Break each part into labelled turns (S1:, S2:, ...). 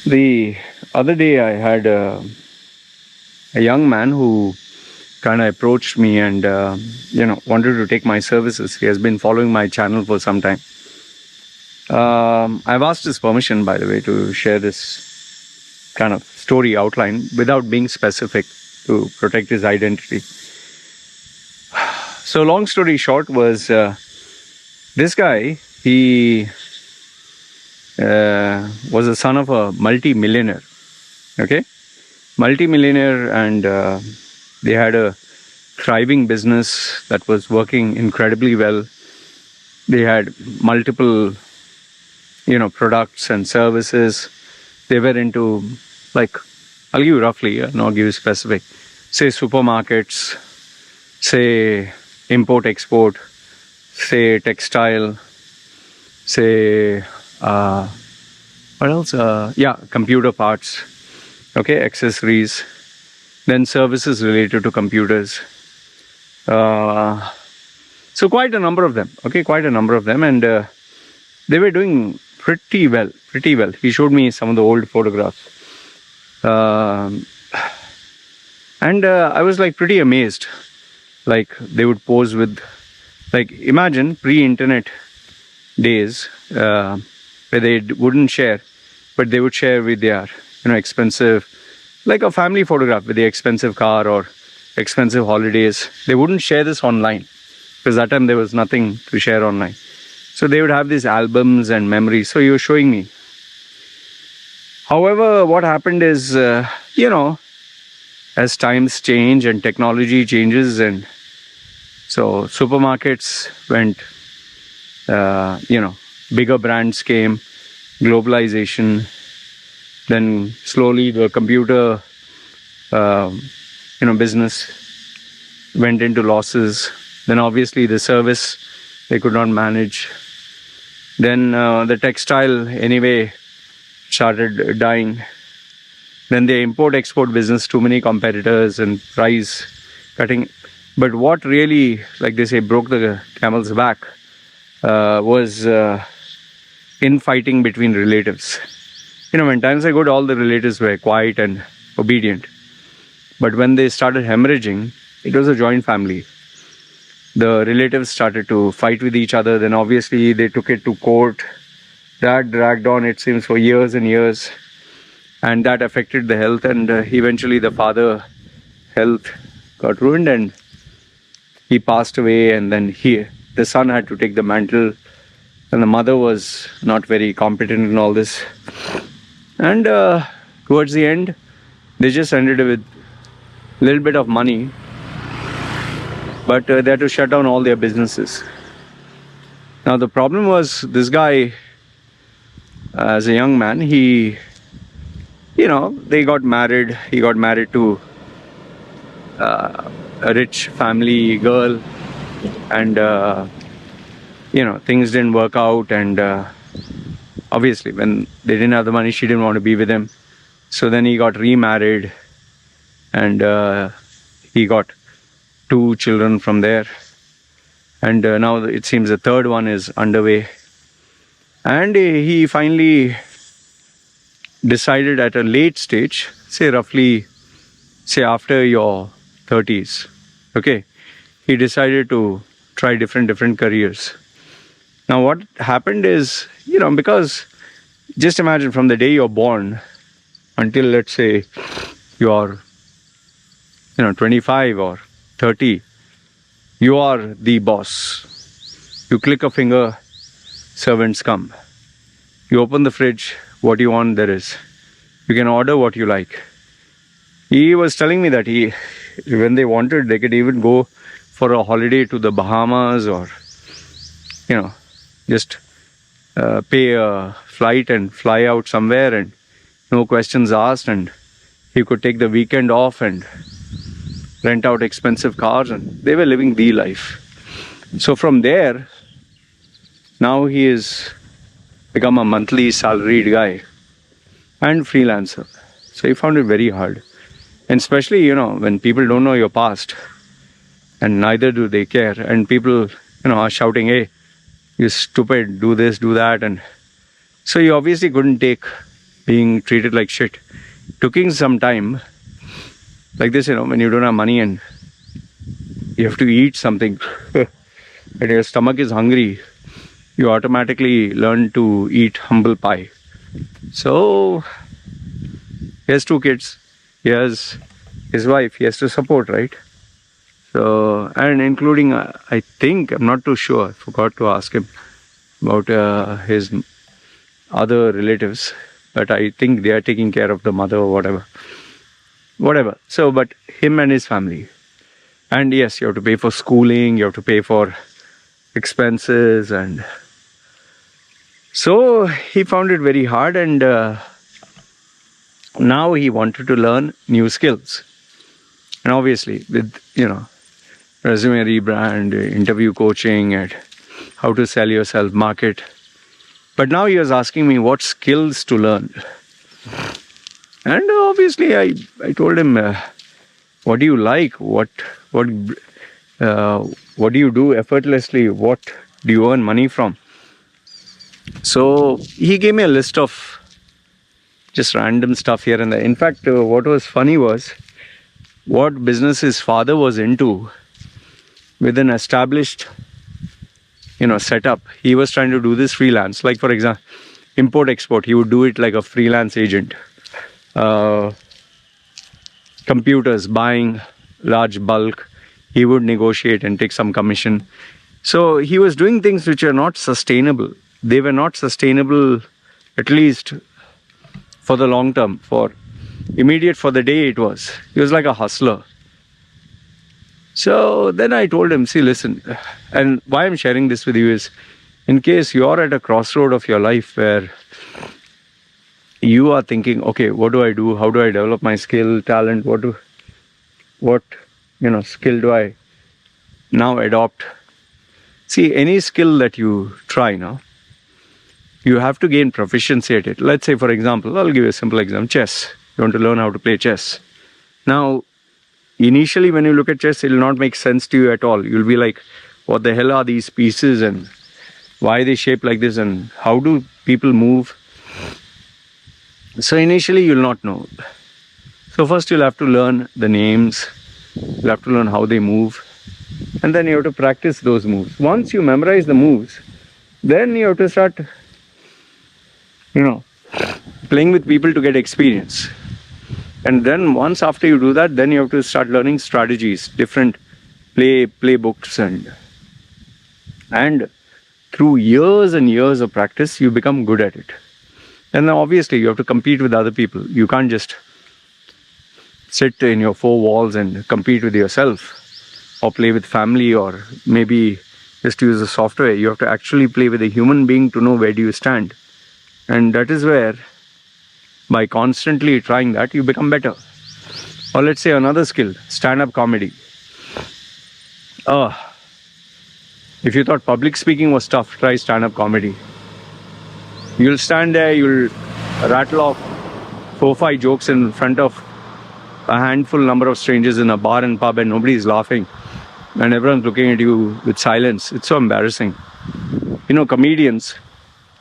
S1: The other day I had a young man who kind of approached me and wanted to take my services. He has been following my channel for some time. I've asked his permission, by the way, to share this kind of story outline without being specific to protect his identity. So long story short was this guy, he was the son of a multi-millionaire. Okay, multi-millionaire, and they had a thriving business that was working incredibly well. They had multiple products and services. They were into, like, I'll give you roughly, not give you specific, say supermarkets, say import export, say textile, say what else, computer parts, okay, accessories, then services related to computers. So quite a number of them, and they were doing pretty well. He showed me some of the old photographs, and I was like pretty amazed. Like, they would pose with, like, imagine pre-internet days where they wouldn't share, but they would share with their expensive, like a family photograph with the expensive car or expensive holidays. They wouldn't share this online because that time there was nothing to share online. So they would have these albums and memories. So you were showing me. However, what happened is, as times change and technology changes, and so supermarkets went, bigger brands came, globalization, then slowly the computer, business went into losses. Then obviously the service they could not manage. Then the textile anyway started dying. Then the import-export business, too many competitors and price cutting. But what really, like they say, broke the camel's back was infighting between relatives. When times are good, all the relatives were quiet and obedient. But when they started hemorrhaging, it was a joint family. The relatives started to fight with each other. Then obviously they took it to court. That dragged on, it seems, for years and years. And that affected the health. And eventually the father health got ruined and he passed away. And then the son had to take the mantle. And the mother was not very competent in all this. And towards the end, they just ended with a little bit of money. But they had to shut down all their businesses. Now the problem was, this guy, as a young man, they got married. He got married to a rich family girl, and things didn't work out. And obviously, when they didn't have the money, she didn't want to be with him. So then he got remarried, and he got 2 children from there. And now it seems the third one is underway. And he finally decided at a late stage, say after your 30s, okay, he decided to try different careers. Now what happened is, because just imagine, from the day you're born until, let's say, you're 25 or 30, you are the boss. You click a finger, servants come. You open the fridge, what you want there is. You can order what you like. He was telling me that when they wanted, they could even go for a holiday to the Bahamas, or just pay a flight and fly out somewhere, and no questions asked, and he could take the weekend off and rent out expensive cars, and they were living the life. So from there, now he has become a monthly salaried guy and freelancer. So he found it very hard. And especially, when people don't know your past, and neither do they care, and people, are shouting, "Hey, you stupid, do this, do that." And so he obviously couldn't take being treated like shit. Taking some time, like this, when you don't have money and you have to eat something and your stomach is hungry, you automatically learn to eat humble pie. So he has 2 kids, he has his wife, he has to support, right? So, and including, I think, I'm not too sure, I forgot to ask him about his other relatives, but I think they are taking care of the mother or whatever. So, but him and his family. And yes, you have to pay for schooling, you have to pay for expenses, and so he found it very hard, and now he wanted to learn new skills. And obviously with, resume rebrand, interview coaching, and how to sell yourself, market. But now he was asking me what skills to learn. And obviously I told him, what do you like? What do you do effortlessly? What do you earn money from? So he gave me a list of just random stuff here and there. In fact, what was funny was what business his father was into with an established, setup. He was trying to do this freelance. Like, for example, import export. He would do it like a freelance agent. Computers, buying large bulk, he would negotiate and take some commission. So he was doing things which are not sustainable. They were not sustainable, at least for the long term. For immediate, for the day it was. He was like a hustler. So then I told him, see, listen, and why I'm sharing this with you is, in case you're at a crossroad of your life where you are thinking, okay, what do I do? How do I develop my skill, talent? What skill do I now adopt? See, any skill that you try now, you have to gain proficiency at it. Let's say, for example, I'll give you a simple example, chess. You want to learn how to play chess. Now, initially when you look at chess, it will not make sense to you at all. You'll be like, what the hell are these pieces and why are they shaped like this and how do people move? So initially you'll not know. So first you'll have to learn the names, you'll have to learn how they move, and then you have to practice those moves. Once you memorize the moves, then you have to start, playing with people to get experience. And then once after you do that, then you have to start learning strategies, different playbooks, and through years and years of practice, you become good at it. And then obviously you have to compete with other people. You can't just sit in your 4 walls and compete with yourself or play with family or maybe just use the software. You have to actually play with a human being to know where do you stand. And that is where, by constantly trying that, you become better. Or let's say another skill, stand-up comedy. If you thought public speaking was tough, try stand-up comedy. You'll stand there, you'll rattle off 4-5 jokes in front of a handful number of strangers in a bar and pub and nobody's laughing. And everyone's looking at you with silence. It's so embarrassing. Comedians,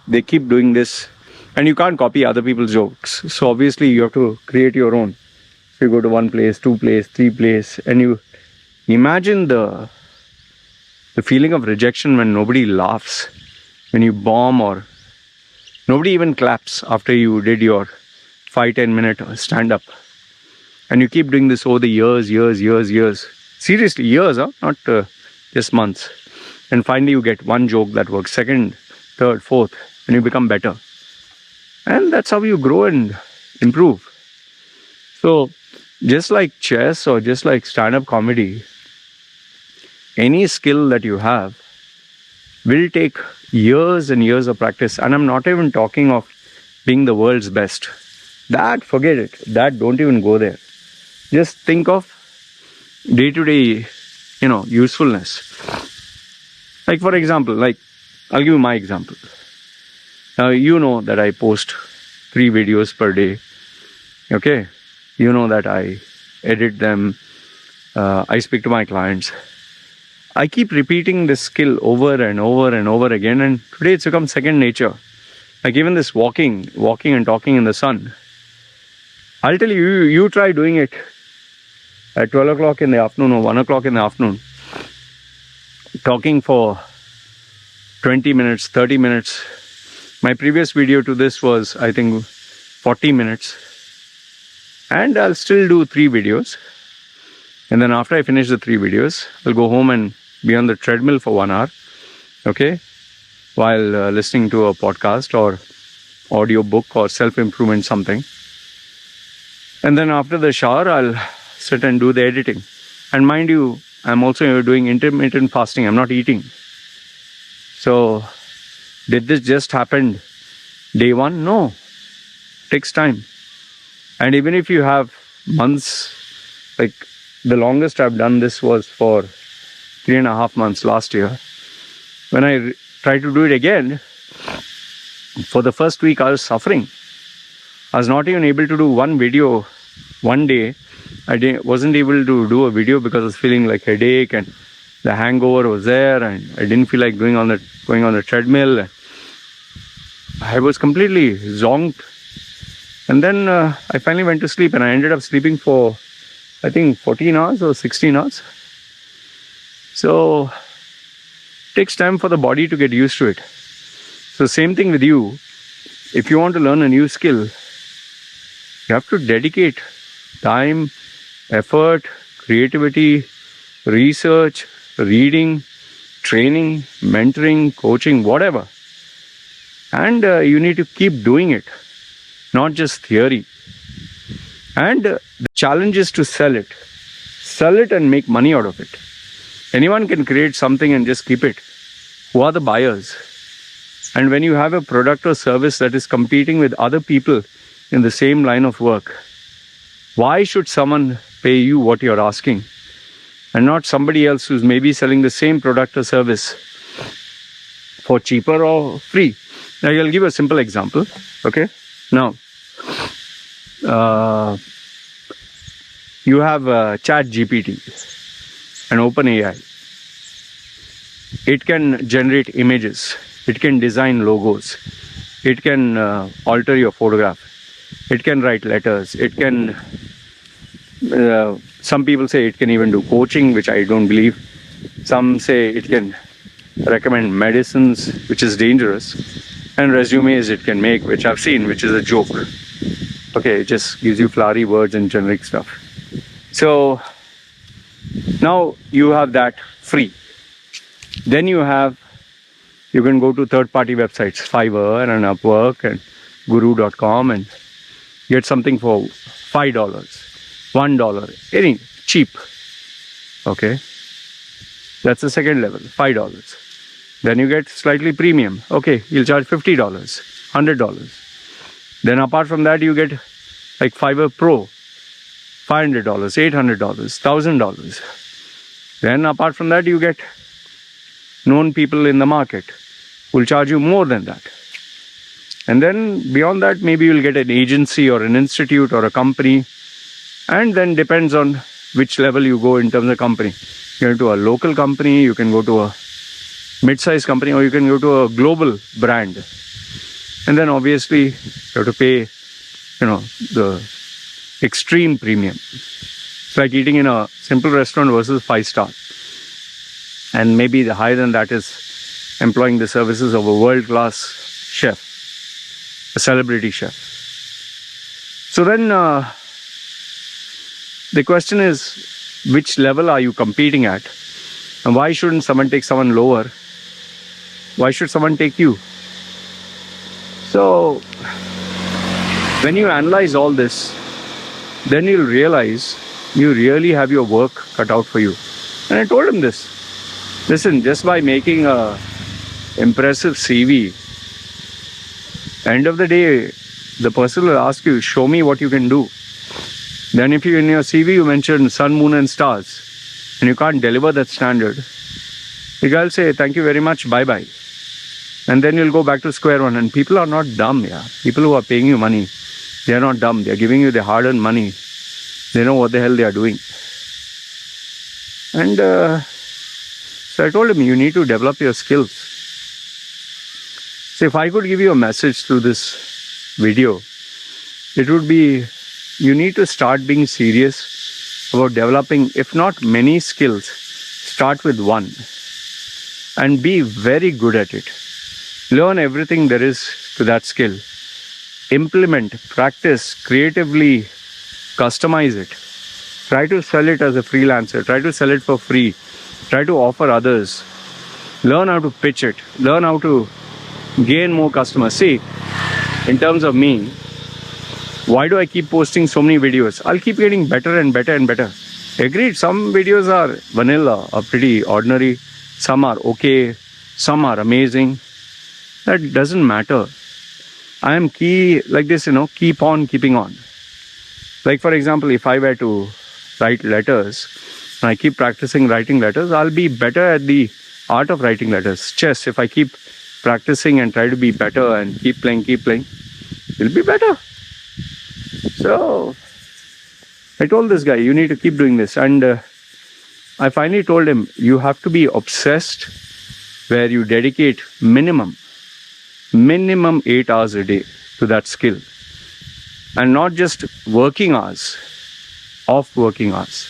S1: they keep doing this. And you can't copy other people's jokes. So obviously you have to create your own. So you go to 1 place, 2 place, 3 place, and you imagine the feeling of rejection when nobody laughs, when you bomb or nobody even claps after you did your 5-10 minute stand-up. And you keep doing this over the years. Seriously, years, not just months. And finally you get one joke that works, second, third, fourth, and you become better. And that's how you grow and improve. So just like chess or just like stand-up comedy, any skill that you have will take years and years of practice. And I'm not even talking of being the world's best. That, forget it. That, don't even go there. Just think of day-to-day, usefulness. Like, for example, I'll give you my example. Now, you know that I post 3 videos per day. Okay? You know that I edit them. I speak to my clients. I keep repeating this skill over and over and over again. And today it's become second nature. Like even this walking and talking in the sun. I'll tell you, you try doing it at 12 o'clock in the afternoon or 1 o'clock in the afternoon. Talking for 20 minutes, 30 minutes. My previous video to this was, I think, 40 minutes. And I'll still do 3 videos. And then after I finish the 3 videos, I'll go home and be on the treadmill for 1 hour. Okay? While listening to a podcast or audio book or self-improvement something. And then after the shower, I'll sit and do the editing. And mind you, I'm also doing intermittent fasting. I'm not eating. So, did this just happen day one? No. It takes time. And even if you have months, like the longest I've done this was for 3.5 months last year. When I tried to do it again, for the first week I was suffering. I was not even able to do one video one day. I wasn't able to do a video because I was feeling like headache and the hangover was there, and I didn't feel like going on the treadmill. I was completely zonked. And then I finally went to sleep, and I ended up sleeping for, I think, 14 hours or 16 hours. So it takes time for the body to get used to it. So same thing with you. If you want to learn a new skill, you have to dedicate time, effort, creativity, research, reading, training, mentoring, coaching, whatever. And you need to keep doing it, not just theory. And the challenge is to sell it. Sell it and make money out of it. Anyone can create something and just keep it. Who are the buyers? And when you have a product or service that is competing with other people in the same line of work, why should someone pay you what you're asking and not somebody else who's maybe selling the same product or service for cheaper or free? Now, I'll give a simple example. Okay. Now, you have Chat GPT and OpenAI. It can generate images. It can design logos. It can alter your photograph. It can write letters. It can, some people say it can even do coaching, which I don't believe. Some say it can recommend medicines, which is dangerous. And resumes it can make, which I've seen, which is a joke. Okay, it just gives you flowery words and generic stuff. So now you have that free. Then you can go to third-party websites, Fiverr and Upwork and Guru.com, and get something for $5, $1, any cheap. Okay, that's the second level, $5. Then you get slightly premium. Okay, you'll charge $50, $100. Then apart from that, you get like Fiverr Pro, $500, $800, $1,000. Then apart from that, you get known people in the market who will charge you more than that. And then beyond that, maybe you'll get an agency or an institute or a company. And then depends on which level you go in terms of company. You go to a local company, you can go to a mid-sized company, or you can go to a global brand. And then obviously you have to pay, the extreme premium. It's like eating in a simple restaurant versus 5-star. And maybe the higher than that is employing the services of a world-class chef, a celebrity chef. So then the question is, which level are you competing at? And why shouldn't someone take someone lower? Why should someone take you? So when you analyze all this, then you'll realize you really have your work cut out for you. And I told him this. Listen, just by making a impressive CV, end of the day, the person will ask you, show me what you can do. Then if you in your CV you mention sun, moon and stars, and you can't deliver that standard, the guy will say, thank you very much, bye-bye. And then you'll go back to square one. And people are not dumb, yeah. People who are paying you money, they are not dumb. They are giving you their hard-earned money. They know what the hell they are doing. And so I told him, you need to develop your skills. So if I could give you a message through this video, it would be, you need to start being serious about developing, if not many skills, start with one and be very good at it. Learn everything there is to that skill. Implement, practice, creatively customize it. Try to sell it as a freelancer. Try to sell it for free. Try to offer others. Learn how to pitch it. Learn how to gain more customers. See, in terms of me, why do I keep posting so many videos? I'll keep getting better and better and better. Agreed, some videos are vanilla, are pretty ordinary. Some are okay. Some are amazing. That doesn't matter. I am like this, keep on keeping on. Like for example, if I were to write letters, and I keep practicing writing letters, I'll be better at the art of writing letters. Chess, if I keep practicing and try to be better and keep playing, it'll be better. So I told this guy, you need to keep doing this. And I finally told him, you have to be obsessed where you dedicate minimum 8 hours a day to that skill. And not just working hours, off working hours.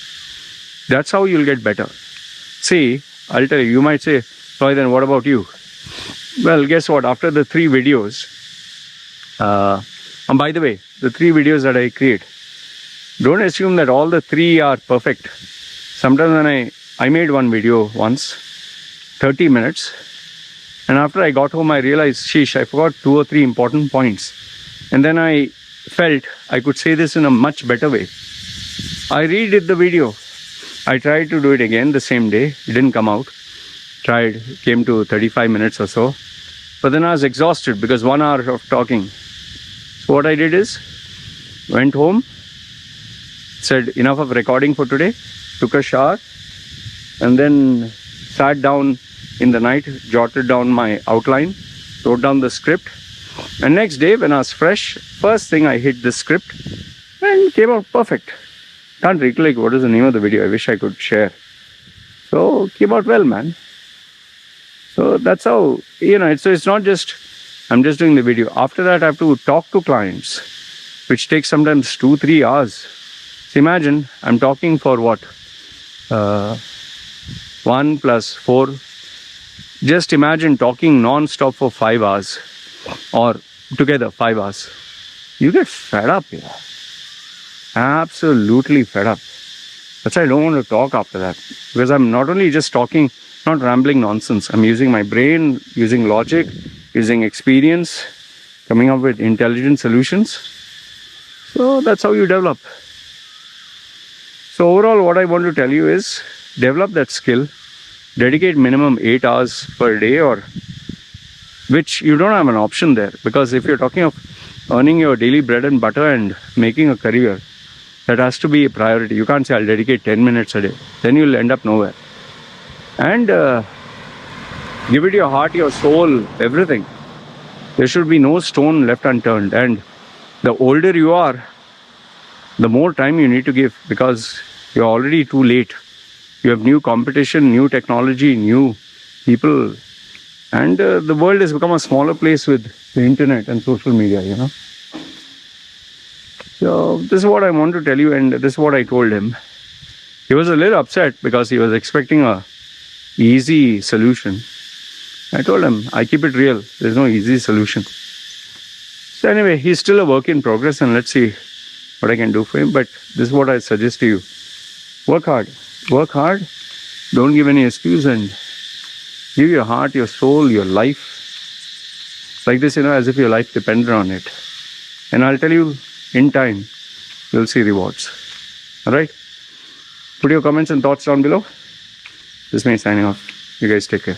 S1: That's how you'll get better. See, I'll tell you, you might say, Loy, then what about you? Well, guess what? After the 3 videos, and by the way, the 3 videos that I create, don't assume that all the 3 are perfect. Sometimes when I made one video once, 30 minutes, and after I got home, I realized, sheesh, I forgot 2 or 3 important points. And then I felt I could say this in a much better way. I redid the video. I tried to do it again the same day. It didn't come out. Came to 35 minutes or so. But then I was exhausted because 1 hour of talking. So what I did is, went home, said enough of recording for today, took a shower, and then sat down in the night, jotted down my outline, wrote down the script. And next day when I was fresh, first thing I hit the script and came out perfect. Can't recollect what is the name of the video. I wish I could share. So came out well, man. So that's how, so it's not just, I'm just doing the video. After that, I have to talk to clients, which takes sometimes 2-3 hours. So imagine, I'm talking for what? 1 + 4. Just imagine talking non-stop for 5 hours or together 5 hours. You get fed up, yeah. Absolutely fed up. That's why I don't want to talk after that. Because I'm not only just talking, not rambling nonsense. I'm using my brain, using logic, using experience, coming up with intelligent solutions. So that's how you develop. So overall, what I want to tell you is, develop that skill. Dedicate minimum 8 hours per day, or which you don't have an option there. Because if you're talking of earning your daily bread and butter and making a career, that has to be a priority. You can't say, I'll dedicate 10 minutes a day. Then you'll end up nowhere. And give it your heart, your soul, everything. There should be no stone left unturned. And the older you are, the more time you need to give, because you're already too late. You have new competition, new technology, new people. And the world has become a smaller place with the internet and social media, So this is what I want to tell you, and this is what I told him. He was a little upset because he was expecting a easy solution. I told him, I keep it real. There's no easy solution. So anyway, he's still a work in progress, and let's see what I can do for him. But this is what I suggest to you. Work hard. Work hard. Don't give any excuse, and give your heart, your soul, your life. Like this, as if your life depended on it. And I'll tell you, in time, you'll see rewards. Alright? Put your comments and thoughts down below. This is me signing off. You guys take care.